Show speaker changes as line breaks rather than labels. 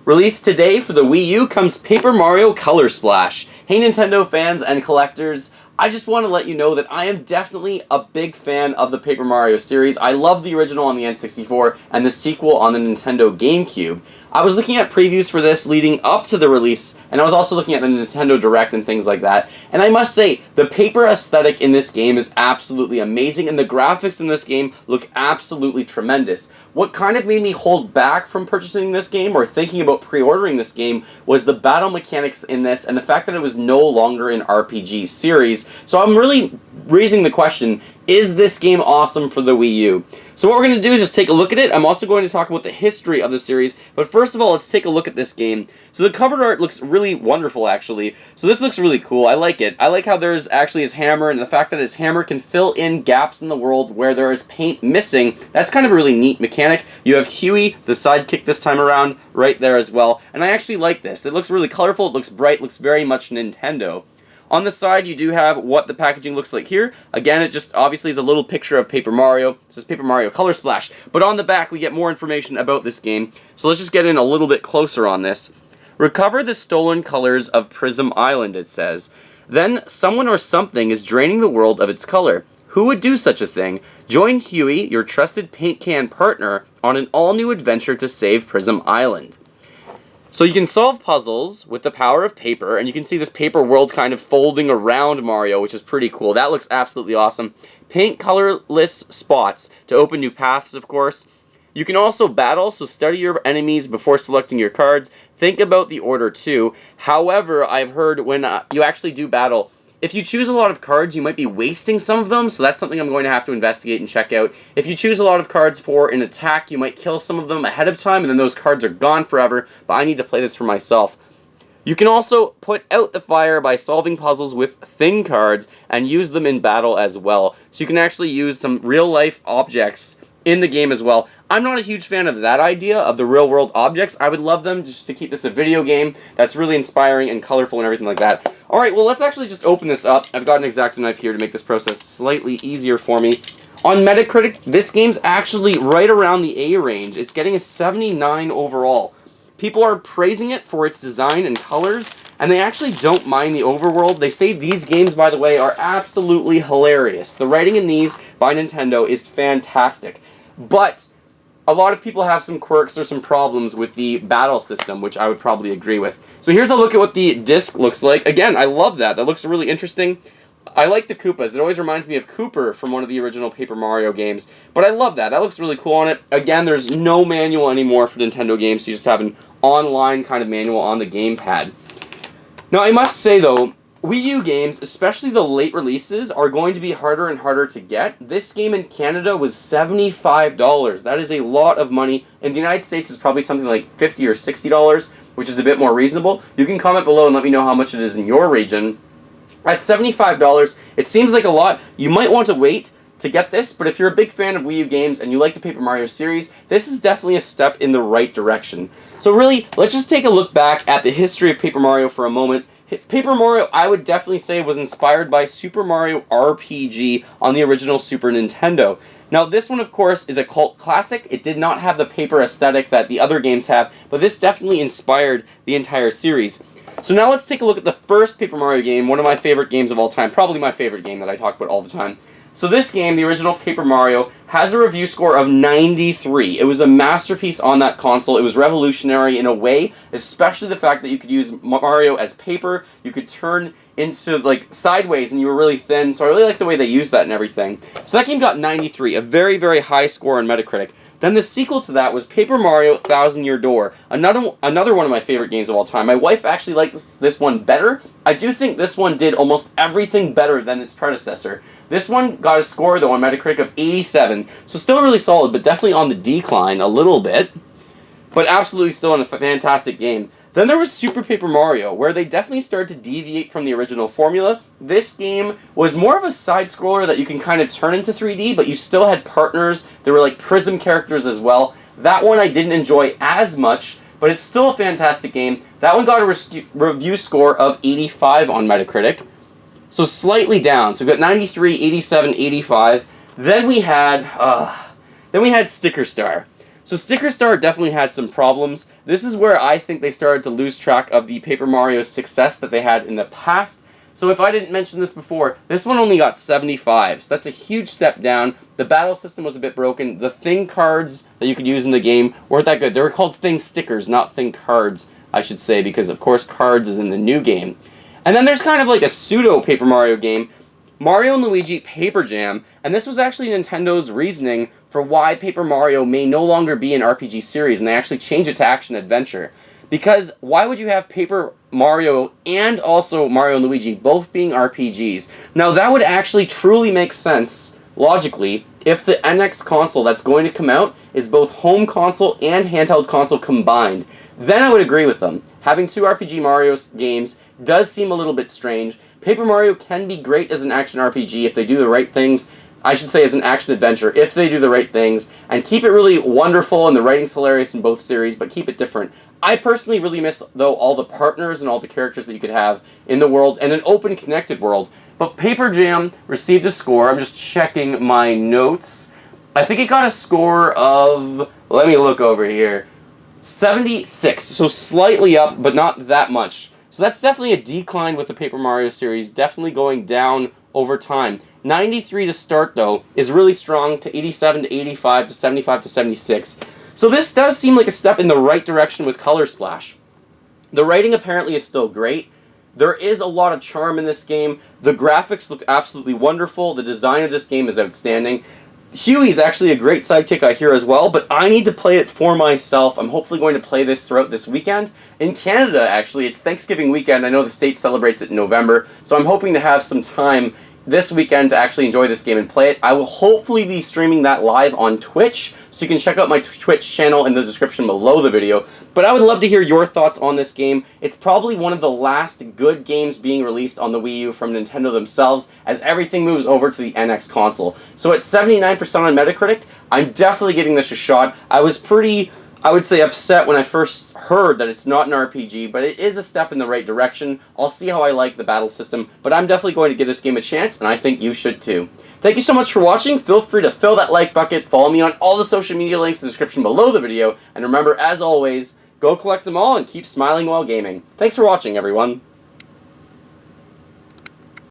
Released today for the Wii U comes Paper Mario Color Splash. Hey Nintendo fans and collectors, I just want to let you know that I am definitely a big fan of the Paper Mario series. I love the original on the N64 and the sequel on the Nintendo GameCube. I was looking at previews for this leading up to the release, and I was also looking at the Nintendo Direct and things like that, and I must say, the paper aesthetic in this game is absolutely amazing, and the graphics in this game look absolutely tremendous. What kind of made me hold back from purchasing this game or thinking about pre-ordering this game was the battle mechanics in this and the fact that it was no longer an RPG series. So I'm really raising the question, is this game awesome for the Wii U? So what we're going to do is just take a look at it. I'm also going to talk about the history of the series, but first of all, let's take a look at this game. So the cover art looks really wonderful, actually. So this looks really cool. I like it. I like how there's actually his hammer, and the fact that his hammer can fill in gaps in the world where there is paint missing. That's kind of a really neat mechanic. You have Huey, the sidekick this time around, right there as well. And I actually like this. It looks really colorful, it looks bright, looks very much Nintendo. On the side, you do have what the packaging looks like here. Again, it just obviously is a little picture of Paper Mario. It says Paper Mario Color Splash. But on the back, we get more information about this game. So let's just get in a little bit closer on this. Recover the stolen colors of Prism Island, it says. Then, someone or something is draining the world of its color. Who would do such a thing? Join Huey, your trusted paint can partner, on an all-new adventure to save Prism Island. So you can solve puzzles with the power of paper, and you can see this paper world kind of folding around Mario, which is pretty cool. That looks absolutely awesome. Paint colorless spots to open new paths, of course. You can also battle, so study your enemies before selecting your cards. Think about the order too. However, I've heard when you actually do battle, if you choose a lot of cards, you might be wasting some of them, so that's something I'm going to have to investigate and check out. If you choose a lot of cards for an attack, you might kill some of them ahead of time, and then those cards are gone forever, but I need to play this for myself. You can also put out the fire by solving puzzles with thin cards, and use them in battle as well. So you can actually use some real-life objects in the game as well. I'm not a huge fan of that idea, of the real-world objects. I would love them just to keep this a video game that's really inspiring and colorful and everything like that. Alright, well, let's actually just open this up. I've got an X-Acto knife here to make this process slightly easier for me. On Metacritic, this game's actually right around the A range. It's getting a 79 overall. People are praising it for its design and colors, and they actually don't mind the overworld. They say these games, by the way, are absolutely hilarious. The writing in these by Nintendo is fantastic. But a lot of people have some quirks or some problems with the battle system, which I would probably agree with. So here's a look at what the disc looks like. Again, I love that. That looks really interesting. I like the Koopas. It always reminds me of Cooper from one of the original Paper Mario games. But I love that. That looks really cool on it. Again, there's no manual anymore for Nintendo games, so you just have an online kind of manual on the gamepad. Now, I must say, though, Wii U games, especially the late releases, are going to be harder and harder to get. This game in Canada was $75. That is a lot of money. In the United States, it's probably something like $50 or $60, which is a bit more reasonable. You can comment below and let me know how much it is in your region. At $75, it seems like a lot. You might want to wait to get this, but if you're a big fan of Wii U games and you like the Paper Mario series, this is definitely a step in the right direction. So really, let's just take a look back at the history of Paper Mario for a moment. Paper Mario, I would definitely say, was inspired by Super Mario RPG on the original Super Nintendo. Now, this one, of course, is a cult classic. It did not have the paper aesthetic that the other games have, but this definitely inspired the entire series. So now let's take a look at the first Paper Mario game, one of my favorite games of all time, probably my favorite game that I talk about all the time. So this game, the original Paper Mario, has a review score of 93. It was a masterpiece on that console. It was revolutionary in a way, especially the fact that you could use Mario as paper. You could turn into, like, sideways and you were really thin. So I really like the way they used that and everything. So that game got 93, a very, very high score on Metacritic. Then the sequel to that was Paper Mario Thousand Year Door, another one of my favorite games of all time. My wife actually likes this one better. I do think this one did almost everything better than its predecessor. This one got a score, though, on Metacritic of 87, so still really solid, but definitely on the decline a little bit, but absolutely still a fantastic game. Then there was Super Paper Mario, where they definitely started to deviate from the original formula. This game was more of a side-scroller that you can kind of turn into 3D, but you still had partners. There were like Prism characters as well. That one I didn't enjoy as much, but it's still a fantastic game. That one got a review score of 85 on Metacritic, so slightly down. So we've got 93, 87, 85. Then we had Sticker Star. So Sticker Star definitely had some problems. This is where I think they started to lose track of the Paper Mario success that they had in the past. So if I didn't mention this before, this one only got 75, so that's a huge step down. The battle system was a bit broken. The thing cards that you could use in the game weren't that good. They were called thing stickers, not thing cards, I should say, because of course cards is in the new game. And then there's kind of like a pseudo Paper Mario game, Mario and Luigi Paper Jam, and this was actually Nintendo's reasoning for why Paper Mario may no longer be an RPG series, and they actually changed it to action-adventure. Because why would you have Paper Mario and also Mario and Luigi both being RPGs? Now that would actually truly make sense, logically, if the NX console that's going to come out is both home console and handheld console combined. Then I would agree with them. Having two RPG Mario games does seem a little bit strange. Paper Mario can be great as an action RPG if they do the right things. I should say as an action-adventure, if they do the right things, and keep it really wonderful, and the writing's hilarious in both series, but keep it different. I personally really miss, though, all the partners and all the characters that you could have in the world, and an open, connected world. But Paper Jam received a score. I'm just checking my notes. I think it got a score of, let me look over here, 76, so slightly up, but not that much. So that's definitely a decline with the Paper Mario series, definitely going down over time. 93 to start, though, is really strong, to 87 to 85 to 75 to 76. So this does seem like a step in the right direction with Color Splash. The writing apparently is still great. There is a lot of charm in this game. The graphics look absolutely wonderful. The design of this game is outstanding. Huey's actually a great sidekick, I hear, as well, but I need to play it for myself. I'm hopefully going to play this throughout this weekend. In Canada, actually, it's Thanksgiving weekend. I know the States celebrates it in November, so I'm hoping to have some time this weekend to actually enjoy this game and play it. I will hopefully be streaming that live on Twitch, so you can check out my Twitch channel in the description below the video. But I would love to hear your thoughts on this game. It's probably one of the last good games being released on the Wii U from Nintendo themselves, as everything moves over to the NX console. So at 79% on Metacritic, I'm definitely giving this a shot. I was pretty, I would say, upset when I first heard that it's not an RPG, but it is a step in the right direction. I'll see how I like the battle system, but I'm definitely going to give this game a chance, and I think you should too. Thank you so much for watching. Feel free to fill that like bucket, follow me on all the social media links in the description below the video, and remember, as always, go collect them all and keep smiling while gaming. Thanks for watching, everyone.